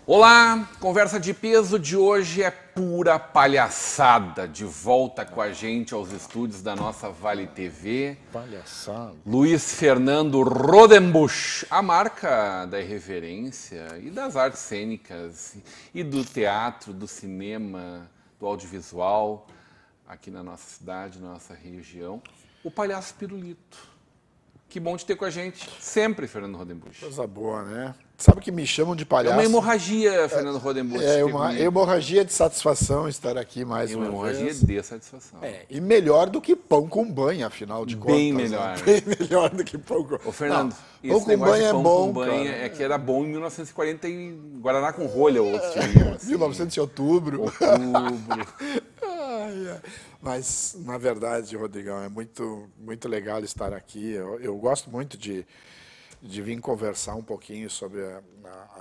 Olá, conversa de peso de hoje é pura palhaçada. De volta com a gente aos estúdios da nossa Vale TV. Palhaçada. Luiz Fernando Rodenbusch, a marca da irreverência e das artes cênicas e do teatro, do cinema, do audiovisual aqui na nossa cidade, na nossa região. O palhaço pirulito. Que bom te ter com a gente sempre, Fernando Rodenbusch. Coisa boa, né? Sabe que me chamam de palhaço? É uma hemorragia, Fernando Rodenbusch. É uma hemorragia de satisfação estar aqui mais uma vez. Uma hemorragia de satisfação. E melhor do que pão com banha, afinal de contas. Bem melhor. Né? Bem melhor do que pão com... Ô, Fernando, pão com banha é bom, banha cara. é que era bom em 1940 e Guaraná com rolha, ou outros tinham, assim. 1900 de outubro. Outubro. Mas, na verdade, Rodrigão, é muito, muito legal estar aqui. Eu gosto muito de vir conversar um pouquinho sobre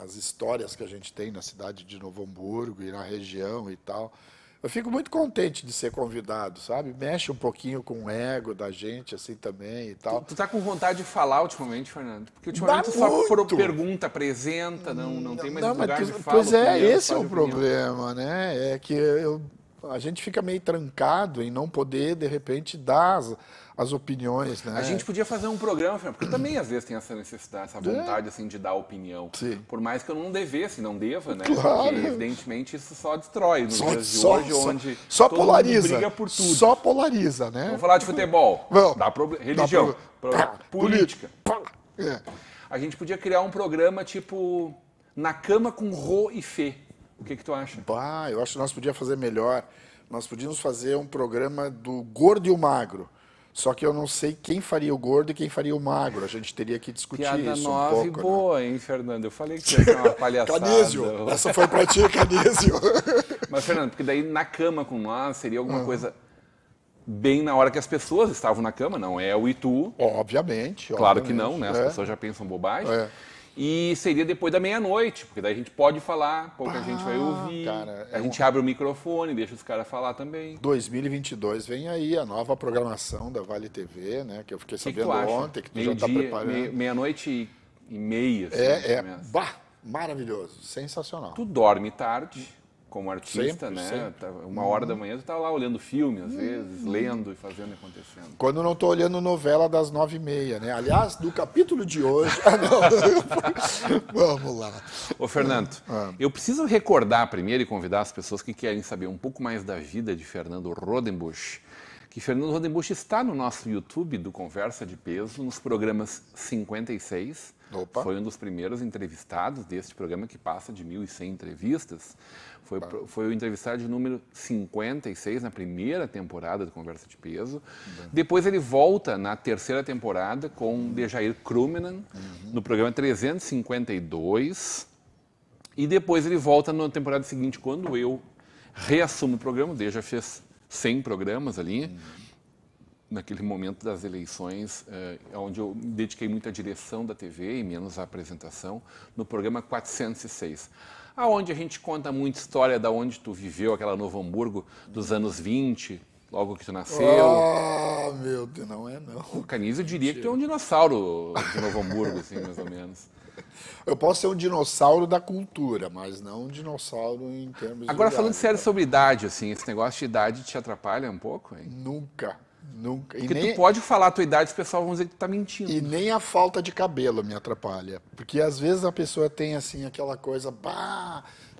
as histórias que a gente tem na cidade de Novo Hamburgo e na região e tal. Eu fico muito contente de ser convidado, sabe? Mexe um pouquinho com o ego da gente, assim, também e tal. Tu tá com vontade de falar ultimamente, Fernando? Porque ultimamente tu só pergunta, apresenta, não tem mais lugar de fala. Pois é, esse é o problema, né? É que a gente fica meio trancado em não poder, de repente, dar as opiniões, né? A gente podia fazer um programa, Fernando, porque eu também às vezes tenho essa necessidade, essa vontade assim, de dar opinião. Sim. Por mais que eu não devesse, não deva, né? Claro. Porque evidentemente isso só destrói nos dias de hoje, onde só todo polariza, mundo briga por tudo. Só polariza, né? Vamos falar de futebol, Vamos. dá problema, religião, política. É. A gente podia criar um programa tipo Na Cama com Rô e Fê. O que tu acha? Eu acho que nós podíamos fazer melhor. Nós podíamos fazer um programa do gordo e o magro. Só que eu não sei quem faria o gordo e quem faria o magro. A gente teria que discutir Piada isso nova um pouco. e boa, hein, Fernando? Eu falei que ia ser uma palhaçada. Canísio, essa foi pra ti, Canísio. Mas, Fernando, porque daí na cama com nós seria alguma coisa bem na hora que as pessoas estavam na cama, não é o Itu. Obviamente. Claro que não, né? As pessoas já pensam bobagem. É. E seria depois da meia-noite, porque daí a gente pode falar, pouca gente vai ouvir. Cara, a gente abre o microfone, deixa os caras falar também. 2022 vem aí a nova programação da Vale TV, né? Que eu fiquei sabendo ontem, que tu já está preparando. Meia-noite e meia. Assim, maravilhoso, sensacional. Tu dorme tarde, como artista, Sempre, né? sempre. 1h da manhã tu tá lá olhando filme, às vezes, lendo e fazendo e acontecendo. Quando eu não estou olhando novela das 9h30, né? Aliás, do capítulo de hoje... Vamos lá. Ô, Fernando, eu preciso recordar primeiro e convidar as pessoas que querem saber um pouco mais da vida de Fernando Rodenbusch, que Fernando Rodenbusch está no nosso YouTube do Conversa de Peso, nos programas 56. Opa. Foi um dos primeiros entrevistados deste programa, que passa de 1.100 entrevistas. Foi o entrevistado de número 56, na primeira temporada do Conversa de Peso. Depois ele volta na terceira temporada com Dejair Krumenan, no programa 352. E depois ele volta na temporada seguinte, quando eu reassumo o programa. O Deja fez 100 programas ali. Naquele momento das eleições, onde eu me dediquei muito à direção da TV e menos à apresentação, no programa 406. Aonde a gente conta muita história da onde tu viveu, aquela Novo Hamburgo dos anos 20, logo que tu nasceu. Meu Deus, não é não. O Canísio diria que tu é um dinossauro de Novo Hamburgo, assim, mais ou menos. Eu posso ser um dinossauro da cultura, mas não um dinossauro em termos Agora, de falando idade, sério sobre idade, assim, esse negócio de idade te atrapalha um pouco, hein? Nunca. Porque tu pode falar a tua idade, os pessoal vão dizer que tu tá mentindo. E nem a falta de cabelo me atrapalha. Porque às vezes a pessoa tem assim aquela coisa,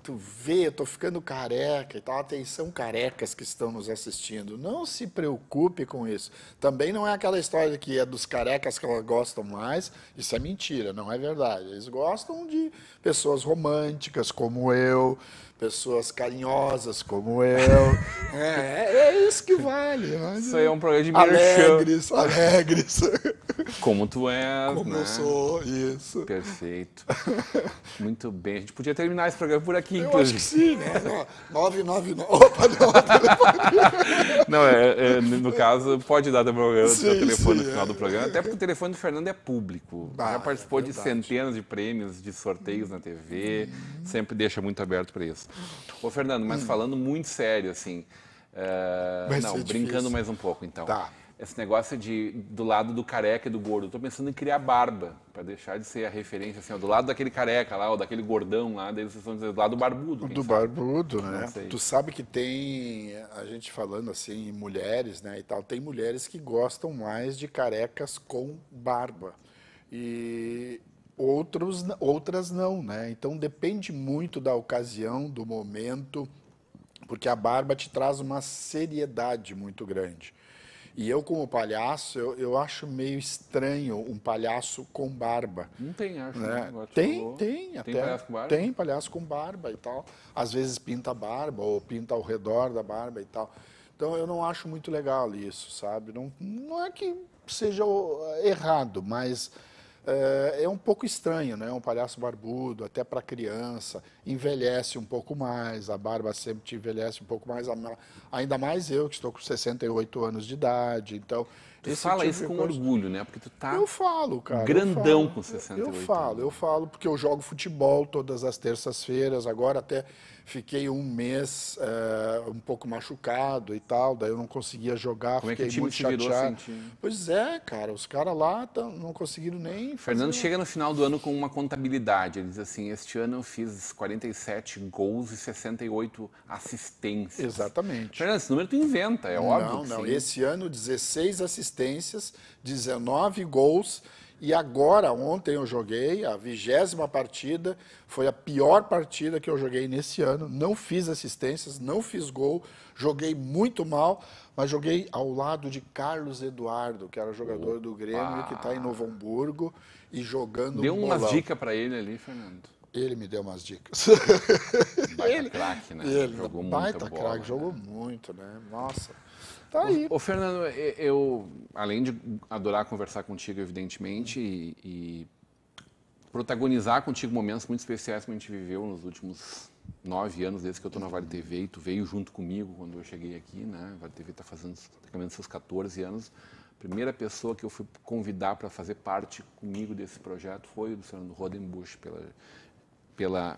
tu vê, eu tô ficando careca e tal. Atenção, carecas que estão nos assistindo. Não se preocupe com isso. Também não é aquela história que é dos carecas que elas gostam mais. Isso é mentira, não é verdade. Eles gostam de pessoas românticas como eu, pessoas carinhosas como eu. É isso que vale. Isso aí é um programa de merchan. Alegres. Como tu és, Como né? eu sou, isso. Perfeito. Muito bem. A gente podia terminar esse programa por aqui, Eu inclusive. acho que sim, né? 999. Opa, não. Não, no caso, pode dar também o seu telefone no final do é. programa, até porque o telefone do Fernando é público. Já participou de verdade. centenas de prêmios, de sorteios na TV, sempre deixa muito aberto para isso. Ô, Fernando, mas falando muito sério, assim, Vai não, ser brincando difícil. mais um pouco, então. Tá. Esse negócio do lado do careca e do gordo. Eu tô pensando em criar barba, para deixar de ser a referência, assim, ó, do lado daquele careca lá, ou daquele gordão lá, daí vocês vão dizer do lado do barbudo. Do barbudo, né? Não sei. Tu sabe que tem, a gente falando assim, em mulheres, né, e tal, tem mulheres que gostam mais de carecas com barba. E outras não, né? Então depende muito da ocasião, do momento, porque a barba te traz uma seriedade muito grande. E eu, como palhaço, eu acho meio estranho um palhaço com barba. Não tem, acho. Né? Né? Tem até. Palhaço com barba? Tem palhaço com barba e tal. Às vezes pinta a barba ou pinta ao redor da barba e tal. Então eu não acho muito legal isso, sabe? Não é que seja errado, mas é um pouco estranho, né? Um palhaço barbudo, até para criança, envelhece um pouco mais, a barba sempre te envelhece um pouco mais, ainda mais eu, que estou com 68 anos de idade, então... Tu fala isso com orgulho, né? Porque tu tá Eu falo, cara. grandão com 68 anos. Eu falo, porque eu jogo futebol todas as terças-feiras, agora até fiquei um mês um pouco machucado e tal, daí eu não conseguia jogar, Como é que fiquei o time muito te virou chateado. sem ti? Pois é, cara, os caras lá não conseguiram nem Fernando fazer... chega no final do ano com uma contabilidade. Ele diz assim, este ano eu fiz 47 gols e 68 assistências. Exatamente. Fernando, esse número tu inventa, é óbvio. Não. Sim. Esse ano, 16 assistências, 19 gols. E agora, ontem eu joguei a 20ª partida. Foi a pior partida que eu joguei nesse ano. Não fiz assistências, não fiz gol. Joguei muito mal, mas joguei ao lado de Carlos Eduardo, que era jogador do Grêmio, que está em Novo Hamburgo e jogando Deu bolão. umas dicas para ele ali, Fernando. Ele me deu umas dicas. Baita craque, né? Ele, Jogou baita muita bola. craque, Né? jogou muito, né? Nossa, tá aí. Ô, Fernando, eu, além de adorar conversar contigo, evidentemente, e protagonizar contigo momentos muito especiais que a gente viveu nos últimos 9 anos desde que eu estou na Vale TV, e tu veio junto comigo quando eu cheguei aqui, né? A Vale TV está fazendo seus 14 anos. A primeira pessoa que eu fui convidar para fazer parte comigo desse projeto foi o Luciano Rodenbusch,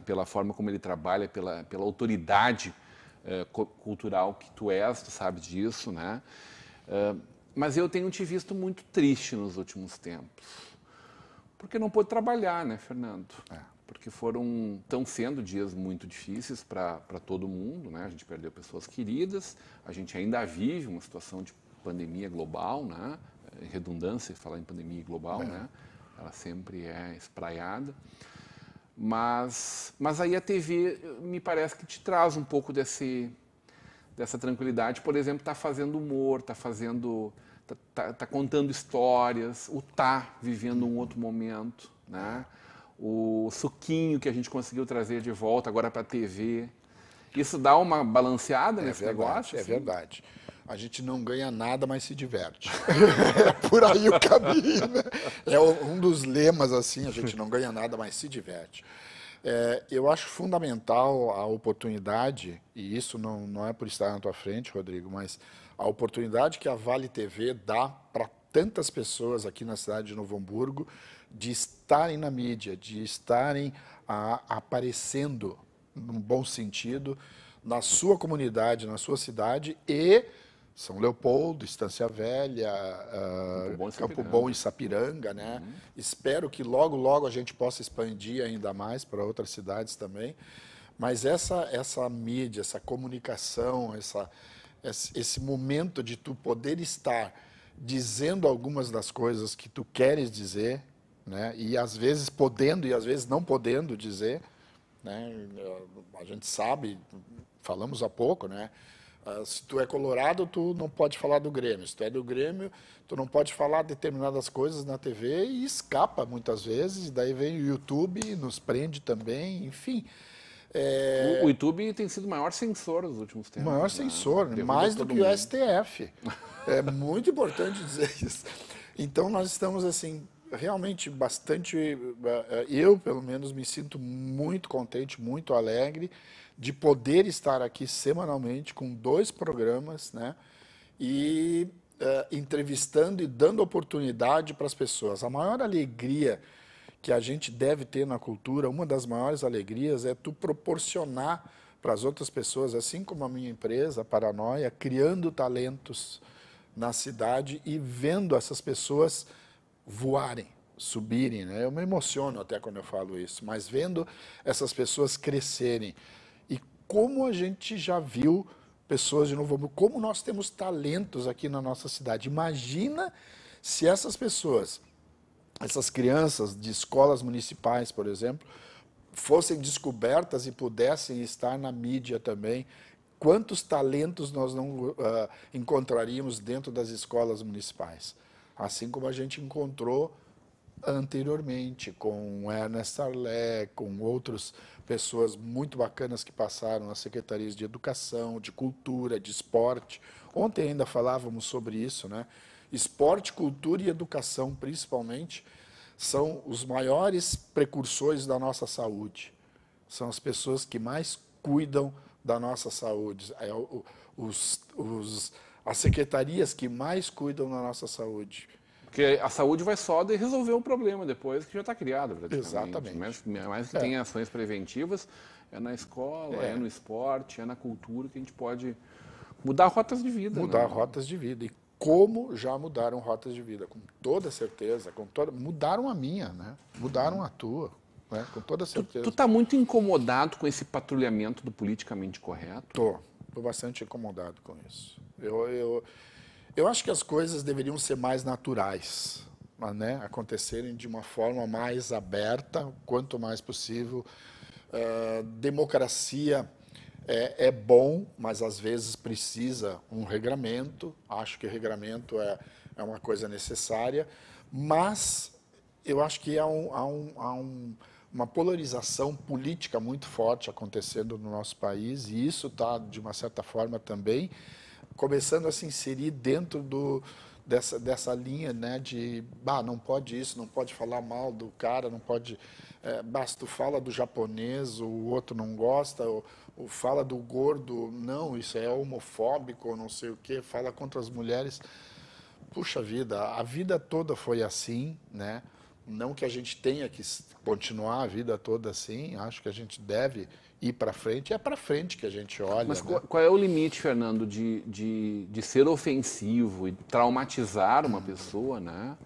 pela forma como ele trabalha, pela autoridade cultural que tu és, tu sabes disso, né? Mas eu tenho te visto muito triste nos últimos tempos, porque não pôde trabalhar, né, Fernando? Porque estão sendo dias muito difíceis para todo mundo, né? A gente perdeu pessoas queridas, a gente ainda vive uma situação de pandemia global, né? Redundância falar em pandemia global, né? Ela sempre é espraiada. Mas aí a TV me parece que te traz um pouco dessa tranquilidade. Por exemplo, está fazendo humor, tá contando histórias, vivendo um outro momento, né? O suquinho que a gente conseguiu trazer de volta agora para a TV. Isso dá uma balanceada nesse negócio? É verdade. A gente não ganha nada, mas se diverte. É por aí o caminho, né? É um dos lemas, assim, a gente não ganha nada, mas se diverte. Eu acho fundamental a oportunidade, e isso não é por estar na tua frente, Rodrigo, mas a oportunidade que a Vale TV dá para tantas pessoas aqui na cidade de Novo Hamburgo de estarem na mídia, de estarem aparecendo, num bom sentido, na sua comunidade, na sua cidade e São Leopoldo, Estância Velha, Campo Bom e Sapiranga, né? Espero que logo, logo a gente possa expandir ainda mais para outras cidades também. Mas essa mídia, essa comunicação, esse momento de tu poder estar dizendo algumas das coisas que tu queres dizer, né? E às vezes podendo e às vezes não podendo dizer, né? A gente sabe, falamos há pouco, né? Se tu é colorado, tu não pode falar do Grêmio. Se tu é do Grêmio, tu não pode falar determinadas coisas na TV e escapa muitas vezes. E daí vem o YouTube e nos prende também. Enfim, O YouTube tem sido o maior censor nos últimos tempos. O maior censor, mais do que o STF. É muito importante dizer isso. Então, nós estamos, assim, realmente bastante... Eu, pelo menos, me sinto muito contente, muito alegre de poder estar aqui semanalmente com 2 programas, né? E entrevistando e dando oportunidade para as pessoas. A maior alegria que a gente deve ter na cultura, uma das maiores alegrias é tu proporcionar para as outras pessoas, assim como a minha empresa, a Paranoia, criando talentos na cidade e vendo essas pessoas voarem, subirem, né? Eu me emociono até quando eu falo isso, mas vendo essas pessoas crescerem. E como a gente já viu pessoas de Novo Hamburgo, como nós temos talentos aqui na nossa cidade. Imagina se essas pessoas, essas crianças de escolas municipais, por exemplo, fossem descobertas e pudessem estar na mídia também. Quantos talentos nós não encontraríamos dentro das escolas municipais? Assim como a gente encontrou anteriormente com Ernest Arlé, com outras pessoas muito bacanas que passaram nas secretarias de educação, de cultura, de esporte. Ontem ainda falávamos sobre isso, né? Esporte, cultura e educação, principalmente, são os maiores precursores da nossa saúde. São as pessoas que mais cuidam da nossa saúde. As secretarias que mais cuidam da nossa saúde. Porque a saúde vai só resolver o problema depois que já está criado, praticamente. Exatamente. Mais que tem ações preventivas, é na escola, é no esporte, é na cultura que a gente pode mudar rotas de vida. Mudar né? rotas de vida. E como já mudaram rotas de vida, com toda certeza. Mudaram a minha, né? Mudaram a tua, né? Com toda certeza. Tu está muito incomodado com esse patrulhamento do politicamente correto? Estou bastante incomodado com isso. Eu acho que as coisas deveriam ser mais naturais, né? Acontecerem de uma forma mais aberta, quanto mais possível. Democracia é bom, mas às vezes precisa um regramento. Acho que regramento é uma coisa necessária, mas eu acho que há uma polarização política muito forte acontecendo no nosso país, e isso está, de uma certa forma, também começando a se inserir dentro dessa linha, né, de não pode isso, não pode falar mal do cara, não pode... basta tu fala do japonês, o outro não gosta, ou fala do gordo, não, isso é homofóbico, não sei o quê, fala contra as mulheres. Puxa vida, a vida toda foi assim, né? Não que a gente tenha que continuar a vida toda assim, acho que a gente deve ir para frente, é para frente que a gente olha. Mas né? qual é o limite, Fernando, de ser ofensivo e traumatizar uma pessoa, né?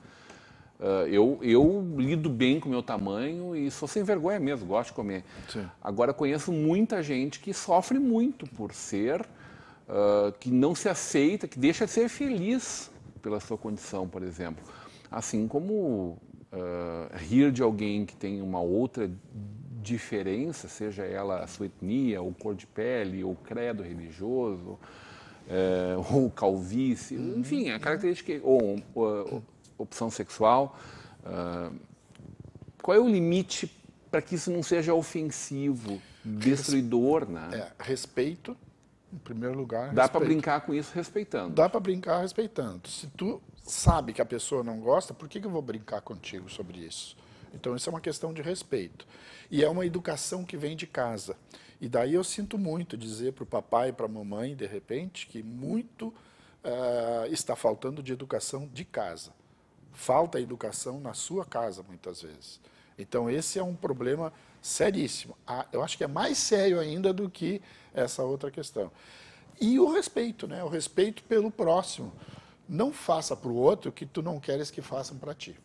Eu lido bem com o meu tamanho e sou sem vergonha mesmo, gosto de comer. Sim. Agora, conheço muita gente que sofre muito por ser, que não se aceita, que deixa de ser feliz pela sua condição, por exemplo. Assim como rir de alguém que tem uma outra diferença, seja ela a sua etnia, ou cor de pele, ou credo religioso, ou calvície, enfim, a característica, ou opção sexual. Qual é o limite para que isso não seja ofensivo, destruidor, né? Respeito, em primeiro lugar. Dá para brincar com isso respeitando. Dá para brincar respeitando. Se tu sabe que a pessoa não gosta, por que eu vou brincar contigo sobre isso? Então, isso é uma questão de respeito. E é uma educação que vem de casa. E daí eu sinto muito dizer para o papai e para a mamãe, de repente, que muito está faltando de educação de casa. Falta educação na sua casa, muitas vezes. Então, esse é um problema seríssimo. Eu acho que é mais sério ainda do que essa outra questão. E o respeito, né? O respeito pelo próximo. Não faça para o outro o que tu não queres que façam para ti.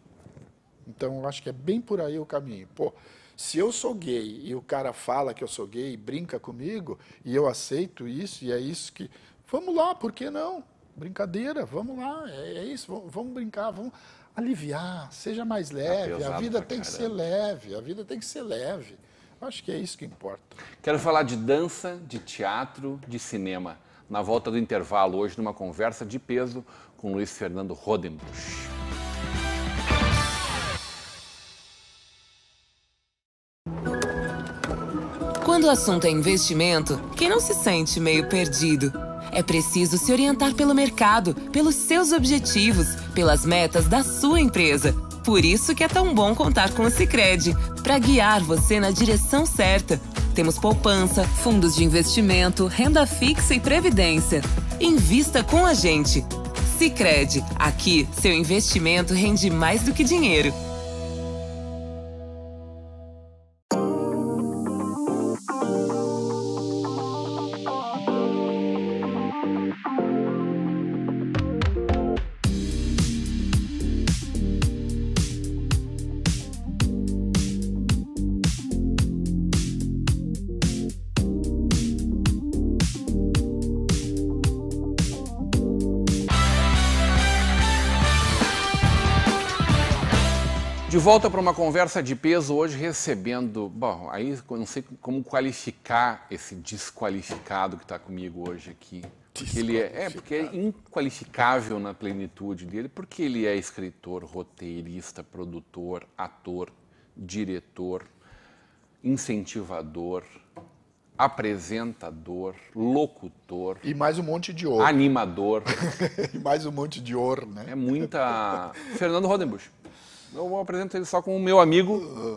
Então, eu acho que é bem por aí o caminho. Pô, se eu sou gay e o cara fala que eu sou gay e brinca comigo, e eu aceito isso, e é isso que... Vamos lá, por que não? Brincadeira, vamos lá, é isso, vamos brincar, vamos aliviar, seja mais leve, a vida tem que ser leve, a vida tem que ser leve. Acho que é isso que importa. Quero falar de dança, de teatro, de cinema. Na volta do intervalo, hoje, numa conversa de peso com Luiz Fernando Rodenbusch. Quando Quando o assunto é investimento, quem não se sente meio perdido? É preciso se orientar pelo mercado, pelos seus objetivos, pelas metas da sua empresa. Por isso que é tão bom contar com o Sicredi, para guiar você na direção certa. Temos poupança, fundos de investimento, renda fixa e previdência. Invista com a gente. Sicredi, aqui seu investimento rende mais do que dinheiro. De volta para uma conversa de peso hoje, recebendo... Bom, aí eu não sei como qualificar esse desqualificado que está comigo hoje aqui. Porque porque é inqualificável na plenitude dele, porque ele é escritor, roteirista, produtor, ator, diretor, incentivador, apresentador, locutor... E mais um monte de ouro. Animador. E mais um monte de ouro, né? É muita... Fernando Rodenbusch. Eu apresento ele só com o meu amigo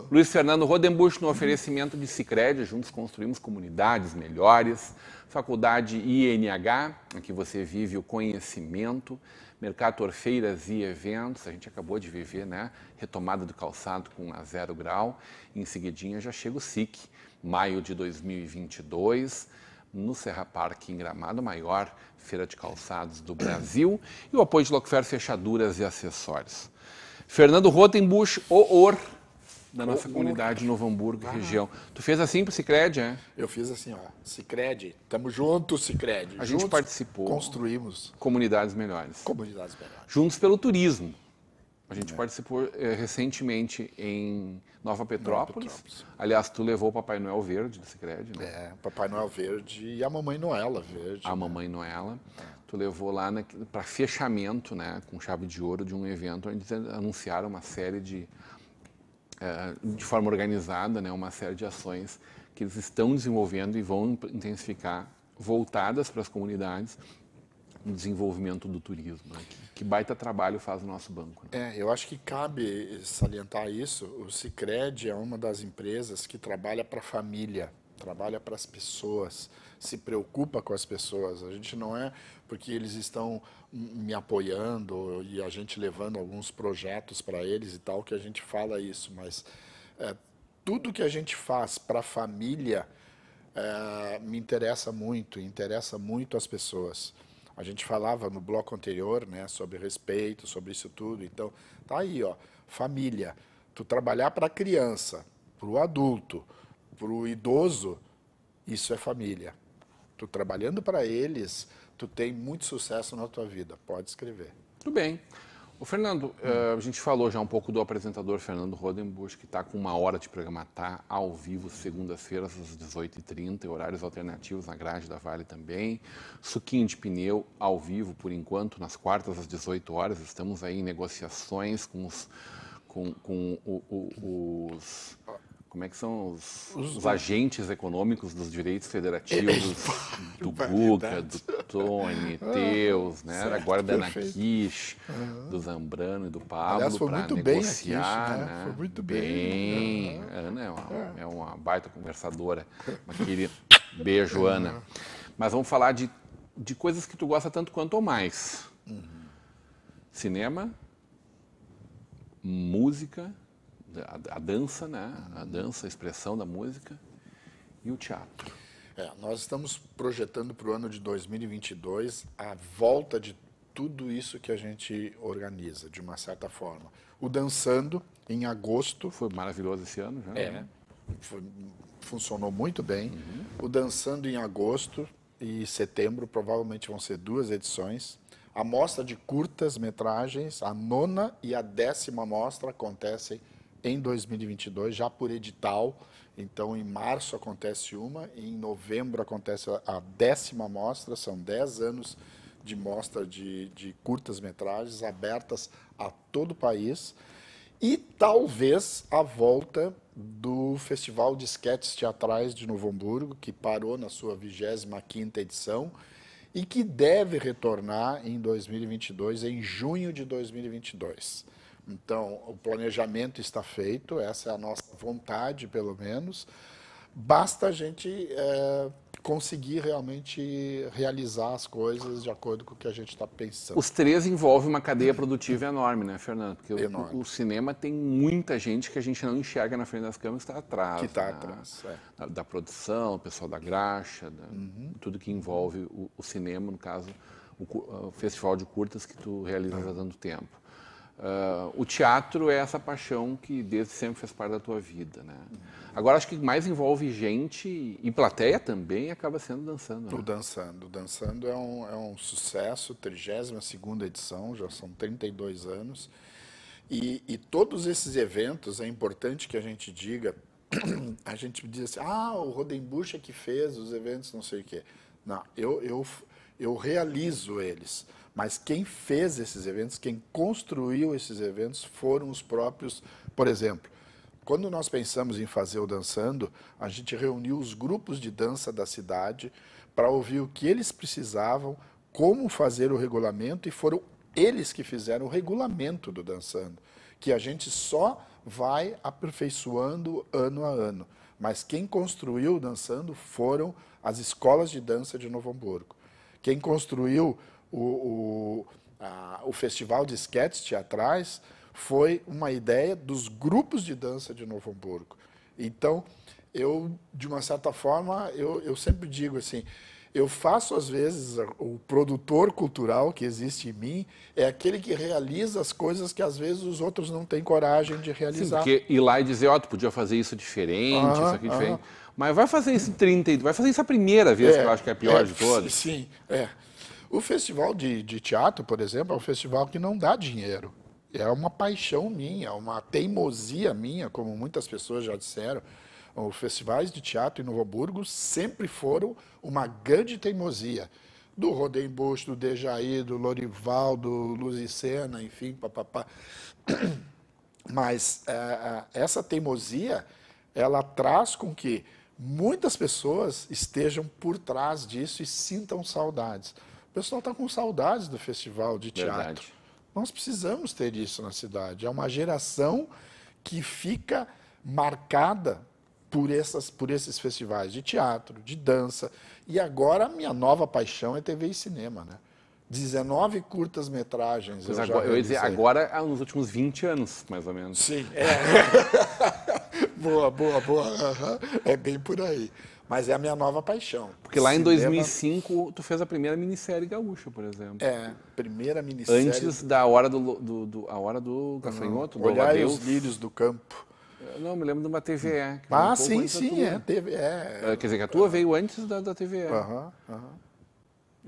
Luiz Fernando Rodenbusch, no oferecimento de Sicredi. Juntos construímos comunidades melhores. Faculdade INH, aqui você vive o conhecimento. Mercator Feiras e Eventos, a gente acabou de viver, né? Retomada do calçado com a 0 grau. Em seguidinha já chega o SIC, maio de 2022, no Serra Parque, em Gramado, a maior feira de calçados do Brasil. E o apoio de Locfer Fechaduras e Acessórios. Fernando Rodenbusch, o da nossa comunidade Novo Hamburgo, região. Tu fez assim pro Sicredi, é? Eu fiz assim, ó. Sicredi, tamo junto, Sicredi. A gente participou. Construímos comunidades melhores. comunidades melhores. Juntos pelo turismo. A gente participou recentemente em Nova Petrópolis. Aliás, tu levou o Papai Noel Verde do Sicredi, né? É, Papai Noel Verde e a Mamãe Noela Verde. A Mamãe Noela. Tu levou lá para fechamento, né, com chave de ouro de um evento onde eles anunciaram uma série de forma organizada, né, uma série de ações que eles estão desenvolvendo e vão intensificar, voltadas para as comunidades, no desenvolvimento do turismo. Né? Que baita trabalho faz o nosso banco. Né? Eu acho que cabe salientar isso. O Sicredi é uma das empresas que trabalha para a família, trabalha para as pessoas, se preocupa com as pessoas. A gente não é porque eles estão me apoiando e a gente levando alguns projetos para eles e tal que a gente fala isso, mas tudo que a gente faz para a família me interessa muito as pessoas. A gente falava no bloco anterior, né, sobre respeito, sobre isso tudo. Então, tá aí, ó, família. Tu trabalhar para a criança, para o adulto, para o idoso, isso é família. Tu trabalhando para eles, tu tem muito sucesso na tua vida. Pode escrever. Tudo bem. O Fernando, a gente falou já um pouco do apresentador Fernando Rodenbusch, que está com 1 hora de programa, tá ao vivo, segundas-feiras, às 18h30, horários alternativos na grade da Vale também. Suquinho de Pneu, ao vivo, por enquanto, nas quartas, às 18 horas. Estamos aí em negociações com os... Como é que são os agentes econômicos dos direitos federativos do Guga, do Tony, teus, né? Agora da Ana Kish, do Zambrano e do Pablo, para negociar. Bem, né? Foi muito bem. A Ana é uma baita conversadora. Uma querida. Beijo, Ana. Mas vamos falar de coisas que tu gosta tanto quanto ou mais. Cinema, música, a dança, né? A dança, a expressão da música e o teatro. Nós estamos projetando para o ano de 2022 a volta de tudo isso que a gente organiza, de uma certa forma. O Dançando, em agosto... Foi maravilhoso esse ano já. Funcionou muito bem. O Dançando em agosto e setembro, provavelmente vão ser 2 edições. A mostra de curtas-metragens, a 9ª e a 10ª mostra acontecem em 2022, já por edital. Então, em março acontece uma, e em novembro acontece a 10ª mostra. São 10 anos de mostra de curtas-metragens abertas a todo o país. E talvez a volta do Festival de Esquetes Teatrais de Novo Hamburgo, que parou na sua 25ª edição e que deve retornar em 2022, em junho de 2022. Então, o planejamento está feito, essa é a nossa vontade, pelo menos. Basta a gente conseguir realmente realizar as coisas de acordo com o que a gente está pensando. Os três envolvem uma cadeia produtiva enorme, né, Fernando? Porque Enorme. o cinema tem muita gente que a gente não enxerga na frente das câmeras que está atrás. Que está né? atrás, Da produção, o pessoal da graxa, tudo que envolve o cinema, no caso, o festival de curtas que tu realizas há tanto tempo. O teatro é essa paixão que desde sempre fez parte da tua vida, né? Agora acho que mais envolve gente e plateia também acaba sendo dançando. Né? O Dançando. O Dançando é um sucesso, 32ª edição, já são 32 anos. E todos esses eventos, é importante que a gente diga, a gente diz assim, o Rodenbusch é que fez os eventos, não sei o quê. Não, eu realizo eles. Mas quem fez esses eventos, quem construiu esses eventos foram os próprios. Por exemplo, quando nós pensamos em fazer o Dançando, a gente reuniu os grupos de dança da cidade para ouvir o que eles precisavam, como fazer o regulamento, e foram eles que fizeram o regulamento do Dançando, que a gente só vai aperfeiçoando ano a ano. Mas quem construiu o Dançando foram as escolas de dança de Novo Hamburgo. Quem construiu o Festival de Esquetes Teatrais foi uma ideia dos grupos de dança de Novo Hamburgo. Então, de uma certa forma, eu sempre digo assim, eu faço, às vezes, o produtor cultural que existe em mim é aquele que realiza as coisas que, às vezes, os outros não têm coragem de realizar. Sim, porque ir lá e dizer, tu podia fazer isso diferente, isso aqui diferente. Mas vai fazer isso vai fazer isso a primeira vez, que eu acho que é a pior de todas. Sim, O festival de teatro, por exemplo, é um festival que não dá dinheiro. É uma paixão minha, uma teimosia minha, como muitas pessoas já disseram. Os festivais de teatro em Novo Hamburgo sempre foram uma grande teimosia. Do Rodenbusch, do Dejaí, do Lorival, do Luzicena, enfim, papapá. Mas essa teimosia, ela traz com que muitas pessoas estejam por trás disso e sintam saudades. O pessoal está com saudades do festival de teatro. Verdade. Nós precisamos ter isso na cidade. É uma geração que fica marcada por esses festivais de teatro, de dança. E agora a minha nova paixão é TV e cinema, né? 19 curtas-metragens. Eu ia dizer, agora nos últimos 20 anos, mais ou menos. Sim, Boa. É bem por aí. Mas é a minha nova paixão. Porque lá em 2005, tu fez a primeira minissérie gaúcha, por exemplo. Primeira minissérie. Antes da Hora do A Hora do Gafanhoto, do Olhai os lírios do campo. Eu não, me lembro de uma TVE. Sim, TVE. Quer dizer, que a tua veio antes da TVE. Aham.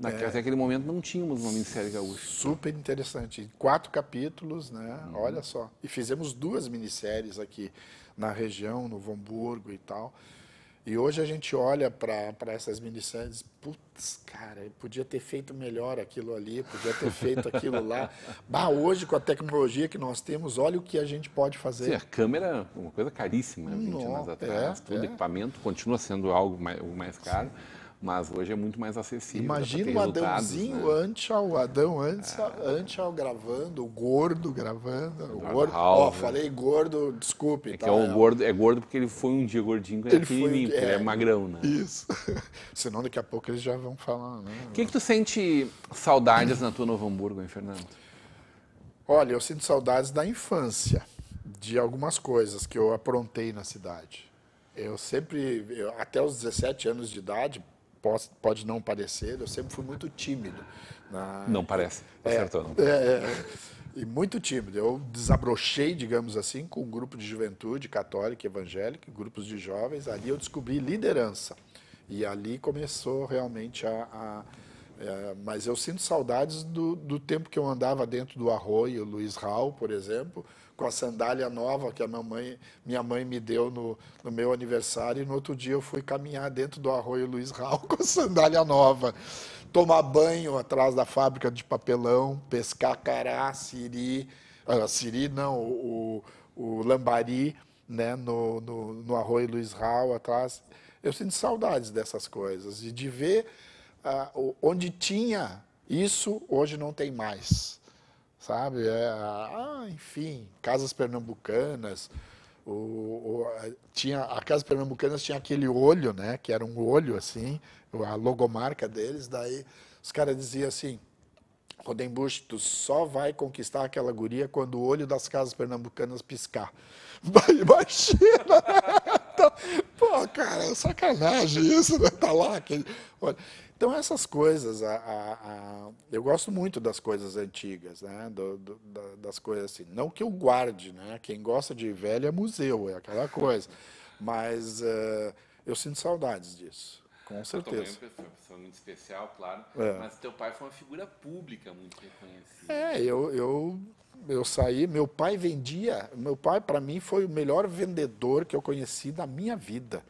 Até aquele momento não tínhamos uma minissérie gaúcha. Super interessante. 4 capítulos, né? Olha só. E fizemos 2 minisséries aqui na região, no Novo Hamburgo e tal. E hoje a gente olha para essas minisséries, putz, cara, podia ter feito melhor aquilo ali, podia ter feito aquilo lá. Hoje, com a tecnologia que nós temos, olha o que a gente pode fazer. Sim, a câmera é uma coisa caríssima, 20 anos atrás. O equipamento continua sendo algo mais caro, mas hoje é muito mais acessível. Imagina o Adãozinho, né? Adão Anchal gravando, o Gordo gravando. Falei gordo, desculpe. É gordo porque ele foi um dia gordinho, ele ele é magrão, né? Isso. Senão daqui a pouco eles já vão falar, né? O que tu sente saudades na tua Novo Hamburgo, hein, Fernando? Olha, eu sinto saudades da infância, de algumas coisas que eu aprontei na cidade. Até os 17 anos de idade, pode não parecer, eu sempre fui muito tímido. Não parece, acertou. Não. E muito tímido. Eu desabrochei, digamos assim, com um grupo de juventude católica, evangélica, grupos de jovens. Ali eu descobri liderança. E ali começou realmente mas eu sinto saudades do tempo que eu andava dentro do Arroio Luiz Raul, por exemplo, com a sandália nova que minha mãe me deu no meu aniversário, e no outro dia eu fui caminhar dentro do Arroio Luiz Raul com a sandália nova, tomar banho atrás da fábrica de papelão, pescar cará, siri, A Siri não, o Lambari, né, no Arroio Luiz Rau atrás. Eu sinto saudades dessas coisas e de ver onde tinha isso, hoje não tem mais, sabe? Enfim, casas pernambucanas. A Casa Pernambucanas tinha aquele olho, né, que era um olho assim, a logomarca deles. Daí os caras diziam assim: Rodenbusch, tu só vai conquistar aquela guria quando o olho das Casas Pernambucanas piscar. Imagina! Então, pô, cara, é sacanagem isso, né? Tá lá aquele... Olha, então essas coisas, eu gosto muito das coisas antigas, né? Das coisas assim. Não que eu guarde, né? Quem gosta de velho é museu, é aquela coisa. Mas eu sinto saudades disso, com certeza. Também uma pessoa muito especial, claro. Mas teu pai foi uma figura pública muito reconhecida. Eu saí, meu pai para mim foi o melhor vendedor que eu conheci da minha vida.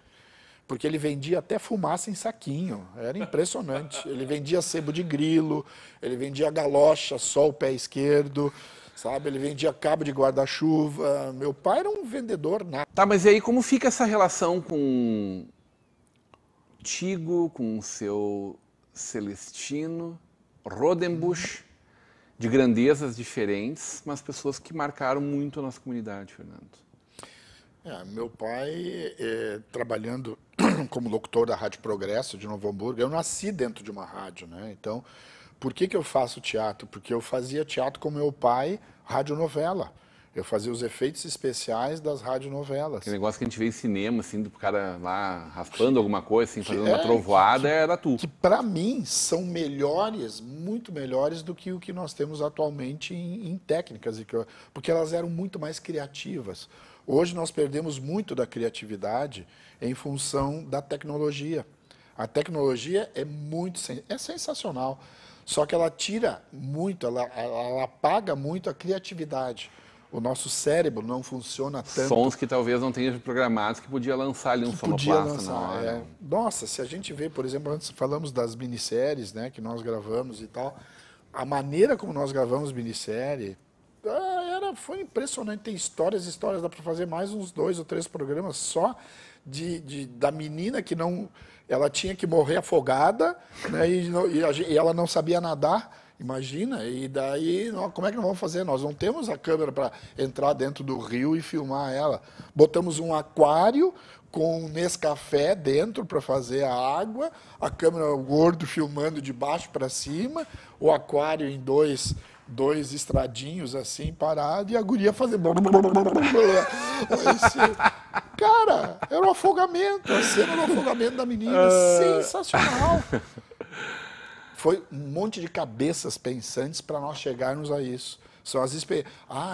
Porque ele vendia até fumaça em saquinho, era impressionante. Ele vendia sebo de grilo, ele vendia galocha, só o pé esquerdo, sabe? Ele vendia cabo de guarda-chuva. Meu pai era um vendedor nato. Tá, mas e aí como fica essa relação contigo, com o seu Celestino, Rodenbusch, de grandezas diferentes, mas pessoas que marcaram muito a nossa comunidade, Fernando? Meu pai, trabalhando como locutor da Rádio Progresso de Novo Hamburgo, eu nasci dentro de uma rádio, né? Então, por que eu faço teatro? Porque eu fazia teatro com meu pai, radionovela. Eu fazia os efeitos especiais das radionovelas. Aquele negócio que a gente vê em cinema, assim, do cara lá raspando alguma coisa, assim, fazendo uma trovoada, era tu. Que para mim são melhores, muito melhores do que o que nós temos atualmente em técnicas, porque elas eram muito mais criativas. Hoje nós perdemos muito da criatividade em função da tecnologia. A tecnologia é sensacional, só que ela tira muito, ela apaga muito a criatividade. O nosso cérebro não funciona tanto. Sons que talvez não tenham programados, que podia lançar ali um sonoplasta na hora. Nossa, se a gente vê, por exemplo, antes falamos das minisséries, né, que nós gravamos e tal, a maneira como nós gravamos minissérie, foi impressionante. Tem histórias, dá para fazer mais uns 2 ou 3 programas só da menina que não... Ela tinha que morrer afogada, né, e ela não sabia nadar. Imagina, e daí, como é que nós vamos fazer? Nós não temos a câmera para entrar dentro do rio e filmar ela. Botamos um aquário com um Nescafé dentro para fazer a água, a câmera gordo filmando de baixo para cima, o aquário em dois estradinhos assim, parado, e a guria fazendo... Cara, era um afogamento, a cena do afogamento da menina, sensacional. Foi um monte de cabeças pensantes para nós chegarmos a isso. São as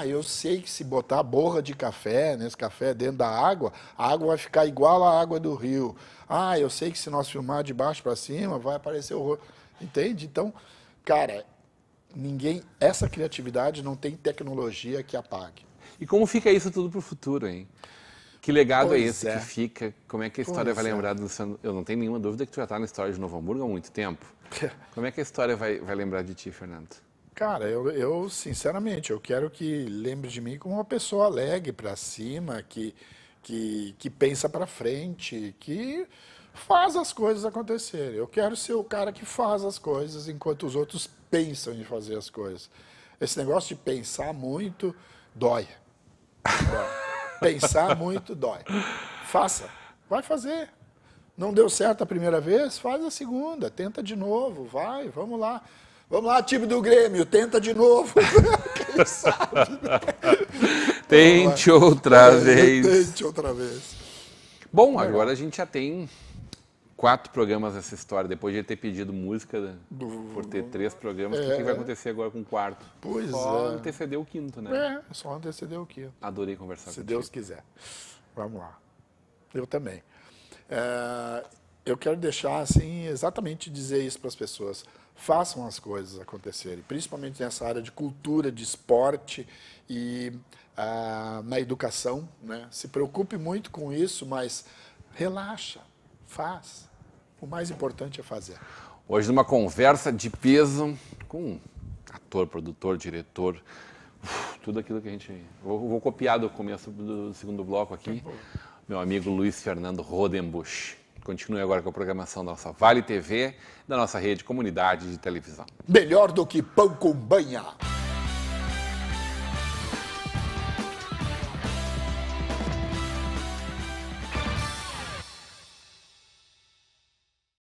eu sei que se botar borra de café, nesse café dentro da água, a água vai ficar igual à água do rio. Eu sei que se nós filmar de baixo para cima, vai aparecer o rosto. Entende? Então, cara, essa criatividade não tem tecnologia que apague. E como fica isso tudo para o futuro, hein? Que legado é esse que fica? Como é que a história vai lembrar do Luciano? Eu não tenho nenhuma dúvida que tu já está na história de Novo Hamburgo há muito tempo. Como é que a história vai lembrar de ti, Fernando? Cara, eu sinceramente, eu quero que lembre de mim como uma pessoa alegre, para cima, que pensa para frente, que faz as coisas acontecerem. Eu quero ser o cara que faz as coisas enquanto os outros pensam em fazer as coisas. Esse negócio de pensar muito dói. Pensar muito dói. Faça, vai fazer. Não deu certo a primeira vez, faz a segunda, tenta de novo, vamos lá. Vamos lá, time do Grêmio, tenta de novo. Quem sabe? Tente outra vez. Tente outra vez. Bom, agora a gente já tem 4 programas dessa história, depois de ter pedido música por ter 3 programas. O que vai acontecer agora com o 4? Pois só anteceder o 5º, né? Só anteceder o 5º. Adorei conversar contigo. Se Deus quiser. Vamos lá. Eu também. Eu quero deixar, assim, exatamente dizer isso para as pessoas. Façam as coisas acontecerem, principalmente nessa área de cultura, de esporte e na educação, né? Se preocupe muito com isso, mas relaxa, faz. O mais importante é fazer. Hoje, numa conversa de peso com um ator, produtor, diretor, tudo aquilo que a gente... Vou copiar do começo do segundo bloco aqui. Meu amigo Luiz Fernando Rodenbusch. Continue agora com a programação da nossa Vale TV, da nossa rede comunidade de televisão. Melhor do que pão com banha.